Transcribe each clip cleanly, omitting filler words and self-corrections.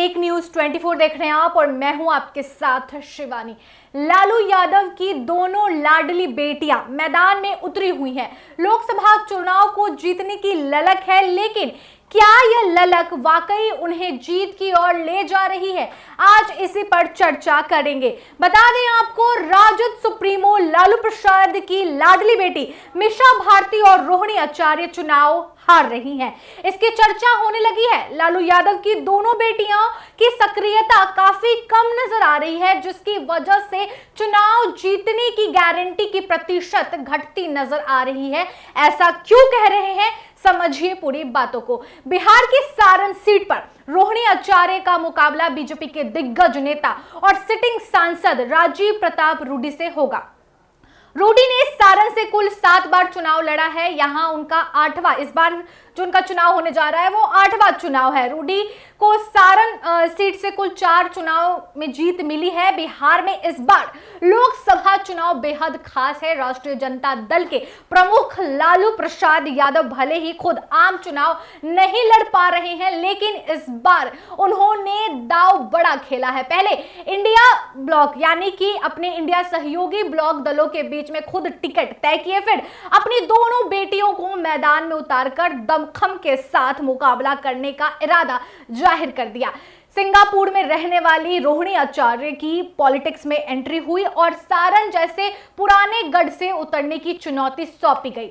एक न्यूज 24 देख रहे हैं आप और मैं हूं आपके साथ शिवानी। लालू यादव की दोनों लाडली बेटियां मैदान में उतरी हुई हैं। लोकसभा चुनाव को जीतने की ललक है, लेकिन क्या यह ललक वाकई उन्हें जीत की ओर ले जा रही है? आज इसी पर चर्चा करेंगे। बता दें आपको, राजद सुप्रीमो लालू प्रसाद की लाडली बेटी मीसा भारती और रोहिणी आचार्य चुनाव हार रही हैं। इसकी चर्चा होने लगी है। लालू यादव की दोनों बेटियों की सक्रियता काफी कम नजर आ रही है, जिसकी वजह से चुनाव जीतने की गारंटी की प्रतिशत घटती नजर आ रही है। ऐसा क्यों कह रहे हैं, समझिए पूरी बातों को। बिहार की सारण सीट पर रोहिणी आचार्य का मुकाबला बीजेपी के दिग्गज नेता और सिटिंग सांसद राजीव प्रताप रूडी से होगा। रूडी ने सारण से कुल 7 बार चुनाव लड़ा है। यहां उनका 8वां, इस बार जो उनका चुनाव होने जा रहा है वो 8वां चुनाव है। रूडी को सारण सीट से कुल 4 चुनाव में जीत मिली है। बिहार में इस बार लोकसभा चुनाव बेहद खास है। राष्ट्रीय जनता दल के प्रमुख लालू प्रसाद यादव भले ही खुद आम चुनाव नहीं लड़ पा रहे हैं, लेकिन इस बार उन्होंने दांव बड़ा खेला है। पहले इंडिया ब्लॉक यानी कि अपने इंडिया सहयोगी ब्लॉक दलों के बीच में खुद टिकट तय किए, फिर अपनी दोनों बेटियों को मैदान में उतारकर दमखम के साथ मुकाबला करने का इरादा जाहिर कर दिया। सिंगापुर में रहने वाली रोहिणी आचार्य की पॉलिटिक्स में एंट्री हुई और सारण जैसे पुराने गढ़ से उतरने की चुनौती सौंपी गई,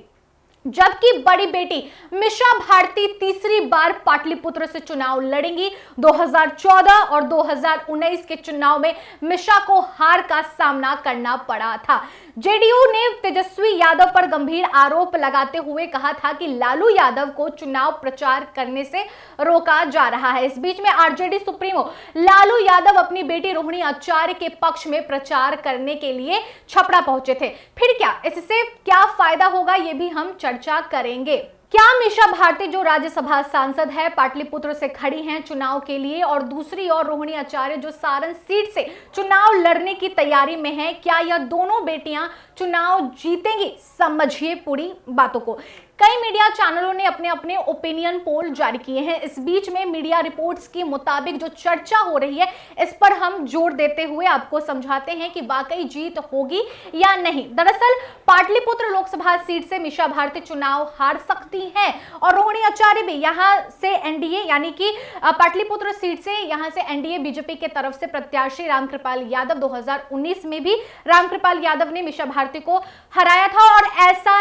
जबकि बड़ी बेटी मीसा भारती तीसरी बार पाटलिपुत्र से चुनाव लड़ेंगी। 2014 और 2019 के चुनाव में मीसा को हार का सामना करना पड़ा था। जेडीयू ने तेजस्वी यादव पर गंभीर आरोप लगाते हुए कहा था कि लालू यादव को चुनाव प्रचार करने से रोका जा रहा है। इस बीच में आरजेडी सुप्रीमो लालू यादव अपनी बेटी रोहिणी आचार्य के पक्ष में प्रचार करने के लिए छपरा पहुंचे थे। फिर क्या, इससे क्या फायदा होगा, ये भी हम चर्चा करेंगे। क्या मीसा भारती जो राज्यसभा सांसद है पाटलिपुत्र से खड़ी हैं चुनाव के लिए, और दूसरी ओर रोहिणी आचार्य जो सारण सीट से चुनाव लड़ने की तैयारी में है, क्या यह दोनों बेटियां चुनाव जीतेंगी? समझिए पूरी बातों को। कई मीडिया चैनलों ने अपने अपने ओपिनियन पोल जारी किए हैं। इस बीच में मीडिया रिपोर्ट्स के मुताबिक जो चर्चा हो रही है, इस पर हम जोर देते हुए आपको समझाते हैं कि वाकई जीत होगी या नहीं। दरअसल पाटलिपुत्र लोकसभा सीट से मीसा भारती चुनाव हार सकती हैं और रोहिणी आचार्य भी यहां से एनडीए यानी कि पाटलिपुत्र सीट से यहां से एनडीए बीजेपी के तरफ से प्रत्याशी रामकृपाल यादव, 2019 में भी रामकृपाल यादव ने मीसा भारती को हराया था और ऐसा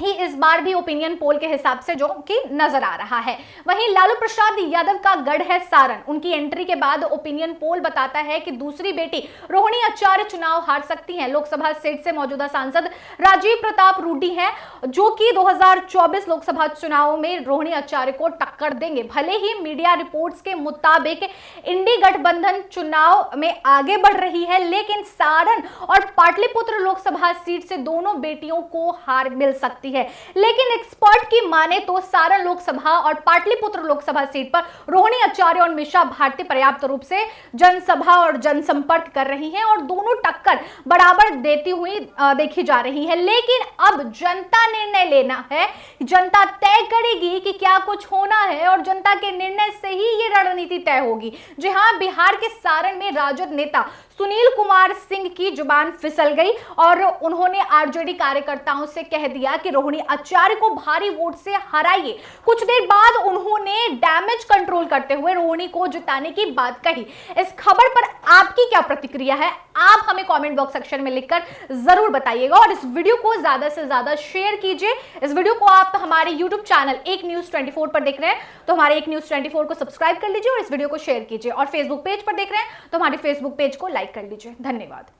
ही इस बार भी ओपिनियन पोल के हिसाब से जो कि नजर आ रहा है। वहीं लालू प्रसाद यादव का गढ़ है सारण। उनकी एंट्री के बाद ओपिनियन पोल बताता है कि दूसरी बेटी रोहिणी आचार्य चुनाव हार सकती हैं। लोकसभा सीट से मौजूदा सांसद राजीव प्रताप रूडी हैं, जो कि 2024 लोकसभा चुनाव में रोहिणी आचार्य को टक्कर देंगे। भले ही मीडिया रिपोर्ट्स के मुताबिक इंडी गठबंधन चुनाव में आगे बढ़ रही है, लेकिन सारण और पाटलिपुत्र लोकसभा सीट से दोनों बेटियों को हार मिल सकती है। लेकिन एक्सपर्ट की माने तो सारण लोकसभा और पाटलिपुत्र लोकसभा सीट पर रोहिणी आचार्य और मीसा भारती पर्याप्त रूप से जनसभा और जनसंपर्क कर रही हैं और दोनों टक्कर बराबर देती हुई देखी जा रही है। लेकिन अब जनता निर्णय लेना है, जनता तय करेगी कि क्या कुछ होना है और जनता के निर्णय से ही ये रणनीति तय होगी। जी हां, बिहार के सारण में राजद नेता सुनील कुमार सिंह की जुबान फिसल गई और उन्होंने आरजेडी कार्यकर्ताओं से कह दिया कि रोहिणी आचार्य को भारी वोट से हराइए। कुछ देर बाद उन्होंने डैमेज कंट्रोल करते हुए रोहिणी को जिताने की बात कही। इस खबर पर आपकी क्या प्रतिक्रिया है, आप हमें कमेंट बॉक्स सेक्शन में लिखकर जरूर बताइएगा और इस वीडियो को ज्यादा से ज्यादा शेयर कीजिए। इस वीडियो को आप हमारे यूट्यूब चैनल एक न्यूज 24 पर देख रहे हैं तो हमारे एक न्यूज 24 को सब्सक्राइब कर लीजिए और इस वीडियो को शेयर कीजिए, और फेसबुक पेज पर देख रहे हैं तो हमारे फेसबुक पेज को लाइक कर लीजिए। धन्यवाद।